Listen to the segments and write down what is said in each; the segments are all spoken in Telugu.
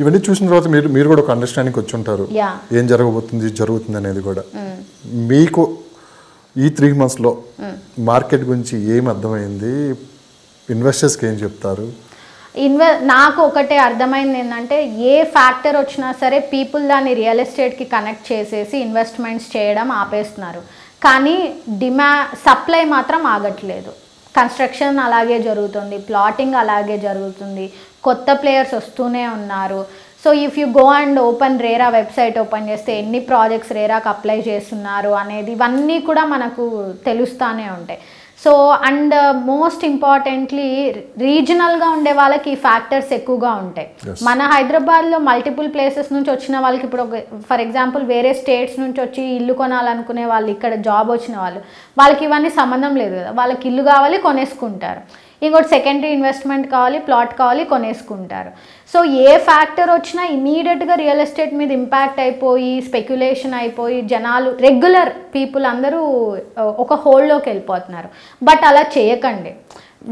ఇవన్నీ చూసిన తర్వాత మీరు కూడా ఒక అండర్స్టాండింగ్ వచ్చి ఉంటారు, ఏం జరుగుతుంది అనేది కూడా. మీకు ఈ 3 monthsలో మార్కెట్ గురించి ఏం అర్థమైంది, ఇన్వెస్టర్స్కి ఏం చెప్తారు? నాకు ఒకటే అర్థమైంది ఏంటంటే, ఏ ఫ్యాక్టర్ వచ్చినా సరే పీపుల్ దాన్ని రియల్ ఎస్టేట్కి కనెక్ట్ చేసేసి ఇన్వెస్ట్మెంట్స్ చేయడం ఆపేస్తున్నారు, కానీ సప్లై మాత్రం ఆగట్లేదు. కన్స్ట్రక్షన్ అలాగే జరుగుతుంది, ప్లాటింగ్ అలాగే జరుగుతుంది, కొత్త ప్లేయర్స్ వస్తూనే ఉన్నారు. So if you go and open RERA website open చేస్తే ఎన్ని ప్రాజెక్ట్స్ రేరాకి అప్లై చేస్తున్నారు అనేది ఇవన్నీ కూడా మనకు తెలుస్తూనే ఉంటాయి. సో అండ్ మోస్ట్ ఇంపార్టెంట్లీ రీజనల్గా ఉండే వాళ్ళకి ఈ ఫ్యాక్టర్స్ ఎక్కువగా ఉంటాయి. మన హైదరాబాద్లో మల్టిపుల్ ప్లేసెస్ నుంచి వచ్చిన వాళ్ళకి, ఇప్పుడు ఫర్ ఎగ్జాంపుల్ వేరే స్టేట్స్ నుంచి వచ్చి ఇల్లు కొనాలనుకునే వాళ్ళు, ఇక్కడ జాబ్ వచ్చిన వాళ్ళకి ఇవన్నీ సంబంధం లేదు కదా, వాళ్ళకి ఇల్లు కావాలి కొనేసుకుంటారు. ఇంకోటి సెకండరీ ఇన్వెస్ట్మెంట్ కావాలి, ప్లాట్ కావాలి, కొనేసుకుంటారు. సో ఏ ఫ్యాక్టర్ వచ్చినా ఇమీడియట్గా రియల్ ఎస్టేట్ మీద ఇంపాక్ట్ అయిపోయి స్పెక్యులేషన్ అయిపోయి జనాలు రెగ్యులర్ పీపుల్ అందరూ ఒక హోల్డ్లోకి వెళ్ళిపోతున్నారు. బట్ అలా చేయకండి.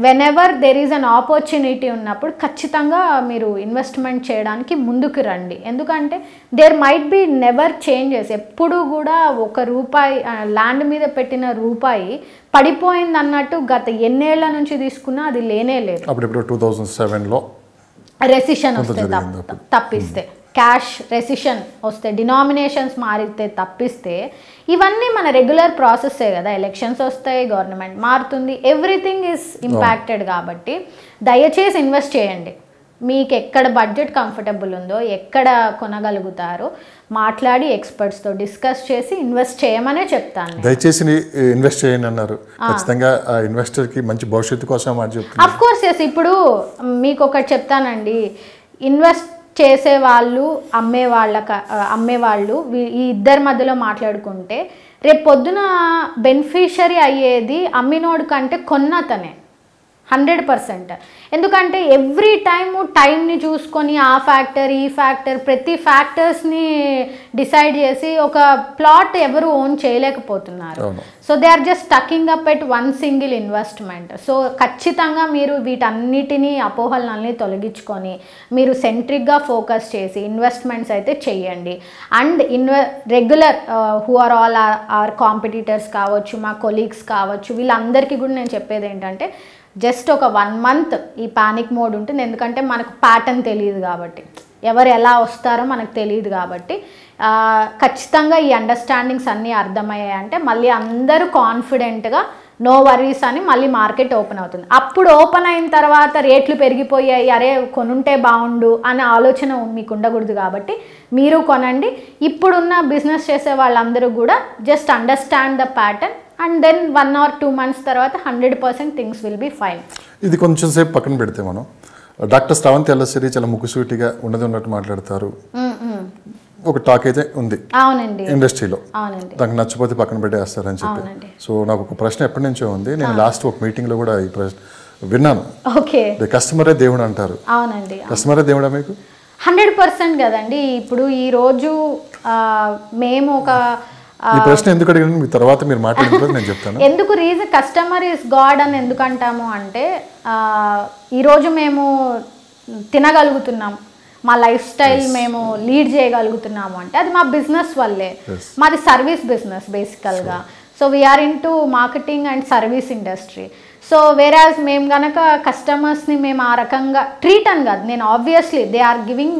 Whenever there is an opportunity ఉన్నప్పుడు ఖచ్చితంగా మీరు ఇన్వెస్ట్మెంట్ చేయడానికి ముందుకు రండి. ఎందుకంటే there might be never changes. ఎప్పుడు కూడా ₹1 ల్యాండ్ మీద పెట్టిన రూపాయి పడిపోయింది అన్నట్టు గత ఎన్నేళ్ల నుంచి తీసుకున్నా అది లేనే లేదు. అప్పుడు 2007లో రెసిషన్ వస్తే తప్పిస్తే, క్యాష్ రెసిషన్ వస్తే, డినామినేషన్స్ మారితే తప్పిస్తే, ఇవన్నీ మన రెగ్యులర్ ప్రాసెస్సే కదా. ఎలక్షన్స్ వస్తాయి, గవర్నమెంట్ మారుతుంది, ఎవ్రీథింగ్ ఈజ్ ఇంపాక్టెడ్. కాబట్టి దయచేసి ఇన్వెస్ట్ చేయండి. మీకు ఎక్కడ బడ్జెట్ కంఫర్టబుల్ ఉందో, ఎక్కడ కొనగలుగుతారో మాట్లాడి ఎక్స్పర్ట్స్తో డిస్కస్ చేసి ఇన్వెస్ట్ చేయమనే చెప్తాను. దయచేసి ఇన్వెస్ట్ చేయండి అన్నారు. ఖచ్చితంగా ఇన్వెస్టర్కి మంచి భవిష్యత్తు కోసం అఫ్ కోర్స్ ఎస్. ఇప్పుడు మీకు ఒకటి చెప్తానండి, ఇన్వెస్ట్ చేసేవాళ్ళు అమ్మేవాళ్ళు ఈ ఇద్దరి మధ్యలో మాట్లాడుకుంటే రేపు పొద్దున బెనిఫిషరీ అయ్యేది అమ్మినోడు కంటే కొన్నతనే 100%. ఎందుకంటే ఎవ్రీ టైంని చూసుకొని ఆ ఫ్యాక్టర్ ఈ ఫ్యాక్టర్ ప్రతి ఫ్యాక్టర్స్ని డిసైడ్ చేసి ఒక ప్లాట్ ఎవరు ఓన్ చేయలేకపోతున్నారు. So they are just taking up at one single investment. So ఖచ్చితంగా మీరు వీటన్నిటినీ అపోహలన్నీ తొలగించుకొని మీరు సెంట్రిక్గా ఫోకస్ చేసి ఇన్వెస్ట్మెంట్స్ అయితే చెయ్యండి. And regular who are all our competitors కావచ్చు, మా కొలీగ్స్ కావచ్చు, వీళ్ళందరికీ కూడా నేను చెప్పేది ఏంటంటే జస్ట్ ఒక 1 month ఈ పానిక్ మోడ్ ఉంటుంది. ఎందుకంటే మనకు ప్యాటర్న్ తెలియదు కాబట్టి, ఎవరు ఎలా వస్తారో మనకు తెలియదు కాబట్టి ఖచ్చితంగా ఈ అండర్స్టాండింగ్స్ అన్నీ అర్థమయ్యాయంటే మళ్ళీ అందరూ కాన్ఫిడెంట్గా నో వరీస్ అని మళ్ళీ మార్కెట్ ఓపెన్ అవుతుంది. అప్పుడు ఓపెన్ అయిన తర్వాత రేట్లు పెరిగిపోయాయి, అరే కొనుంటే బాగుండు అనే ఆలోచన మీకు ఉండకూడదు. కాబట్టి మీరు కొనండి. ఇప్పుడున్న బిజినెస్ చేసే వాళ్ళందరూ కూడా just understand the pattern and then 1 or 2 months తర్వాత 100% థింగ్స్ విల్ బి ఫైన్. ఇది కొంచెం సేపు పక్కన పెడితే మనం డాక్టర్ శ్రావంతి ఎల్లసిరి చాలా ముక్కుసూటిగా ఉన్నట్టు మాట్లాడతారు. ఒక టాక్ అయితే ఉంది ఇండస్ట్రీలో, దానికి నచ్చపోతే పక్కన పెట్టేస్తారని చెప్పి. సో నాకు ఒక ప్రశ్న ఎప్పటి నుంచో ఉంది. నేను లాస్ట్ ఒక మీటింగ్లో కూడా ఈ ప్రశ్న విన్నాను. కస్టమరే దేవుడు అంటారు. అవునండి, కస్టమరే దేవుడా మీకు? 100% కదండి. ఇప్పుడు ఈ రోజు మేము ఒక ఈ ప్రశ్న ఎందుకు అడిగాను మీ తర్వాత మీరు మాట్లాడిన నేను చెప్తాను. ఎందుకు రీజన్ కస్టమర్ ఈజ్ గాడ్ అని ఎందుకు అంటాము అంటే, ఈరోజు మేము తినగలుగుతున్నాం, మా లైఫ్ స్టైల్ మేము లీడ్ చేయగలుగుతున్నాము అంటే అది మా బిజినెస్ వల్లే. మాది సర్వీస్ బిజినెస్ బేసికల్గా. So we're into marketing and service industry. So whereas మేము కనుక కస్టమర్స్ని మేము ఆ రకంగా ట్రీట్ అని కాదు, నేను ఆబ్వియస్లీ దే ఆర్ గివింగ్,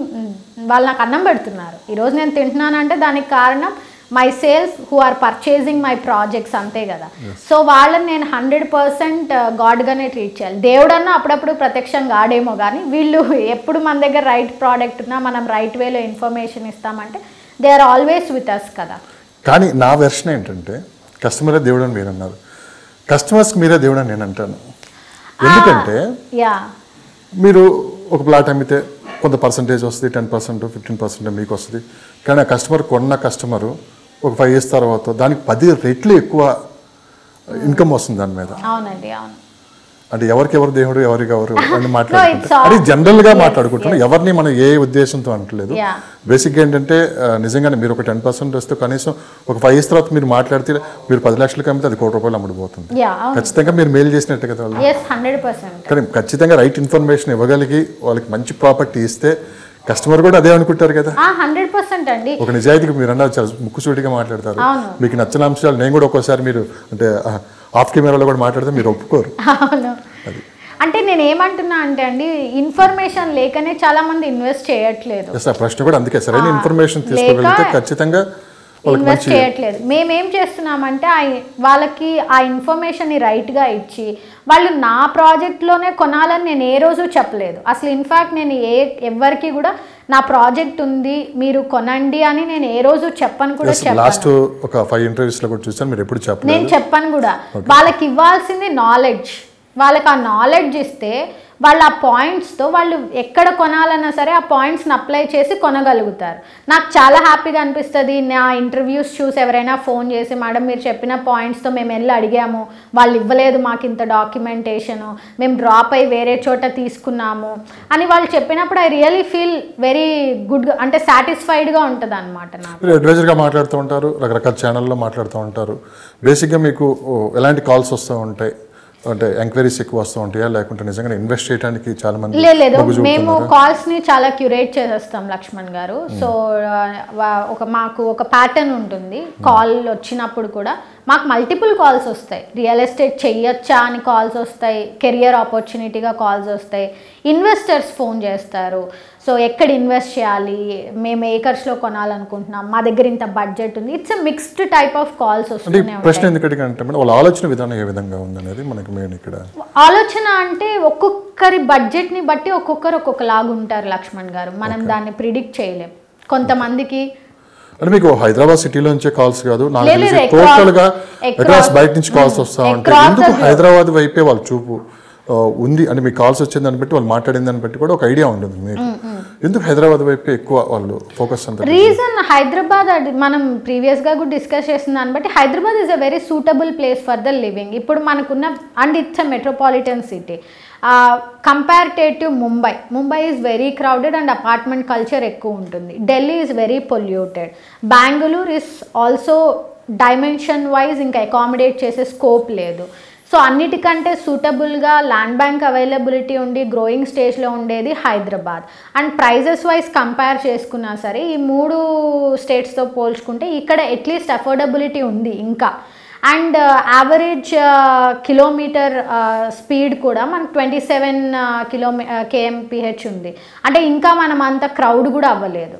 వాళ్ళు నాకు అన్నం పెడుతున్నారు. ఈరోజు నేను తింటున్నానంటే దానికి కారణం my sales who are purchasing my projects, అంతే కదా. సో వాళ్ళని నేను 100% గాడ్గానే ట్రీట్ చేయాలి. దేవుడన్నా అప్పుడప్పుడు ప్రత్యక్షం గాడేమో, కానీ వీళ్ళు ఎప్పుడు మన దగ్గర రైట్ ప్రోడక్ట్ ఉన్నా మనం రైట్ వేలో ఇన్ఫర్మేషన్ ఇస్తామంటే they are always with us కదా. కానీ నా వెర్షన్ ఏంటంటే కస్టమరే దేవుడు అని మీరు అన్నారు, కస్టమర్స్కి మీరే దేవుడు అని నేను అంటాను. ఎందుకంటే మీరు ఒక ప్లాట్ అమ్మితే కొంత పర్సంటేజ్ వస్తుంది, 10%, 15% మీకు వస్తుంది. కానీ ఆ కస్టమర్ కొన్న కస్టమరు ఒక 5 years తర్వాత దానికి 10 రెట్లు ఎక్కువ ఇన్కమ్ వస్తుంది దాని మీద. అవునండి, అవును. అంటే ఎవరికెవరు దేవుడు ఎవరికెవరు అని మాట్లాడుకుంటారు. అది జనరల్గా మాట్లాడుకుంటున్నాం, ఎవరిని మనం ఏ ఉద్దేశంతో అంటలేదు. బేసిక్గా ఏంటంటే నిజంగానే మీరు ఒక 10% వస్తే కనీసం ఒక 5 years తర్వాత మీరు మాట్లాడితే మీరు 10 లక్షలకి అమ్మితే అది ₹1,00,000 అమ్ముడుపోతుంది. ఖచ్చితంగా మీరు మెయిల్ చేసినట్టే కదా వాళ్ళు. కానీ ఖచ్చితంగా రైట్ ఇన్ఫర్మేషన్ ఇవ్వగలిగి వాళ్ళకి మంచి ప్రాపర్టీ ఇస్తే కస్టమర్ కూడా అదే అనుకుంటారు కదా. 100% అండి. ఒక నిజాయితీగా మీరు అన్నారు, చాలా ముక్కుసూటిగా మాట్లాడతారు. మీకు నచ్చిన అంశాలు నేను కూడా ఒక్కోసారి మీరు అంటే ఆఫ్ కెమెరాలో కూడా మాట్లాడితే మీరు ఒప్పుకోరు. అవును. అంటే నేను ఏమంటున్నా అంటే అండి, ఇన్ఫర్మేషన్ లేకనే చాలా మంది ఇన్వెస్ట్ చేయట్లేదు. ప్రశ్న కూడా అందుకే, సరైన ఇన్ఫర్మేషన్ తీసుకోగలిగితే ఖచ్చితంగా ఇన్వెస్ట్ చేయట్లేదు. మేమేం చేస్తున్నామంటే వాళ్ళకి ఆ ఇన్ఫర్మేషన్ని రైట్గా ఇచ్చి వాళ్ళు నా ప్రాజెక్ట్లోనే కొనాలని నేను ఏ రోజు చెప్పలేదు అసలు. ఇన్ఫ్యాక్ట్ నేను ఎవరికి కూడా నా ప్రాజెక్ట్ ఉంది మీరు కొనండి అని నేను ఏ రోజు చెప్పను కూడా. లాస్ట్ ఒక 5 ఇంటర్వ్యూస్లో కూడా చూసాను, మీరు ఎప్పుడు చెప్పలేదు. నేను చెప్పను కూడా. వాళ్ళకి ఇవ్వాల్సింది నాలెడ్జ్. వాళ్ళకి ఆ నాలెడ్జ్ ఇస్తే వాళ్ళు ఆ పాయింట్స్తో వాళ్ళు ఎక్కడ కొనాలన్నా సరే ఆ పాయింట్స్ని అప్లై చేసి కొనగలుగుతారు. నాకు చాలా హ్యాపీగా అనిపిస్తుంది. నా ఇంటర్వ్యూస్ చూసి ఎవరైనా ఫోన్ చేసి మేడం మీరు చెప్పిన పాయింట్స్తో మేము వెళ్ళి అడిగాము, వాళ్ళు ఇవ్వలేదు మాకు ఇంత డాక్యుమెంటేషను, మేము డ్రాప్ అయ్యి వేరే చోట తీసుకున్నాము అని వాళ్ళు చెప్పినప్పుడు I really feel very good, అంటే సాటిస్ఫైడ్గా ఉంటుంది అనమాట. నాకు అడ్వైజర్గా మాట్లాడుతూ ఉంటారు, రకరకాల ఛానల్లో మాట్లాడుతూ ఉంటారు. బేసిక్గా మీకు ఎలాంటి కాల్స్ వస్తూ ఉంటాయి? అంటే ఎంక్వైరీస్ ఎక్కువ వస్తూ ఉంటాయా, లేకుంటే నిజంగా ఇన్వెస్ట్ చేయడానికి చాలా మంది? లేదు, మేము కాల్స్ని చాలా క్యూరేట్ చేసేస్తాం లక్ష్మణ్ గారు. సో మాకు ఒక ప్యాటర్న్ ఉంటుంది. కాల్ వచ్చినప్పుడు కూడా మాకు మల్టిపుల్ కాల్స్ వస్తాయి. రియల్ ఎస్టేట్ చెయ్యొచ్చా అని కాల్స్ వస్తాయి, కెరియర్ ఆపర్చునిటీగా కాల్స్ వస్తాయి, ఇన్వెస్టర్స్ ఫోన్ చేస్తారు. సో ఎక్కడ ఇన్వెస్ట్ చేయాలి, మేము ఏకర్స్లో కొనాలనుకుంటున్నాం, మా దగ్గర ఇంత బడ్జెట్ ఉంది. It's mixed type of calls వస్తున్నాయి. ప్రశ్న ఎందుకంటే వాళ్ళ ఆలోచన విధానం ఏ విధంగా ఉందనేది మనకి మెయిన్ ఇక్కడ. ఆలోచన అంటే ఒక్కొక్కరి బడ్జెట్ని బట్టి ఒక్కొక్కరు ఒక్కొక్కలాగా ఉంటారు లక్ష్మణ్ గారు. మనం దాన్ని ప్రిడిక్ట్ చేయలేం. కొంతమందికి అంటే మీకు హైదరాబాద్ సిటీలోంచే కాల్స్ కాదు, టోటల్ గా అక్రాస్ బయట నుంచి కాల్స్ వస్తూ ఉంటాయి. ఎందుకు హైదరాబాద్ వైపే వాళ్ళ చూపు ఉంది అని మీకు కాల్స్ వచ్చిన దాన్ని బట్టి వాళ్ళు మాట్లాడిన దాన్ని బట్టి కూడా ఒక ఐడియా ఉంటుంది మీకు. ఎందుకు హైదరాబాద్ వైపే ఎక్కువ వాళ్ళు ఫోకస్ అంటారు? రీజన్ హైదరాబాద్, మనం ప్రీవియస్గా కూడా డిస్కస్ చేసిన దాన్ని బట్టి Hyderabad is a very suitable place for the living. ఇప్పుడు మనకున్న and it's a metropolitan city comparative Mumbai is very crowded and apartment culture ఎక్కువ ఉంటుంది. Delhi is very polluted. Bengaluru is also dimension wise ఇంకా అకామిడేట్ చేసే స్కోప్ లేదు. సో అన్నిటికంటే సూటబుల్గా ల్యాండ్ బ్యాంక్ అవైలబిలిటీ ఉండి గ్రోయింగ్ స్టేజ్లో ఉండేది Hyderabad. And prices wise compare చేసుకున్నా సరే ఈ 3 స్టేట్స్తో పోల్చుకుంటే ఇక్కడ అట్లీస్ట్ అఫోర్డబిలిటీ ఉంది ఇంకా. అండ్ యావరేజ్ కిలోమీటర్ స్పీడ్ కూడా మనకు 27 kmph ఉంది. అంటే ఇంకా మనం అంత క్రౌడ్ కూడా అవ్వలేదు.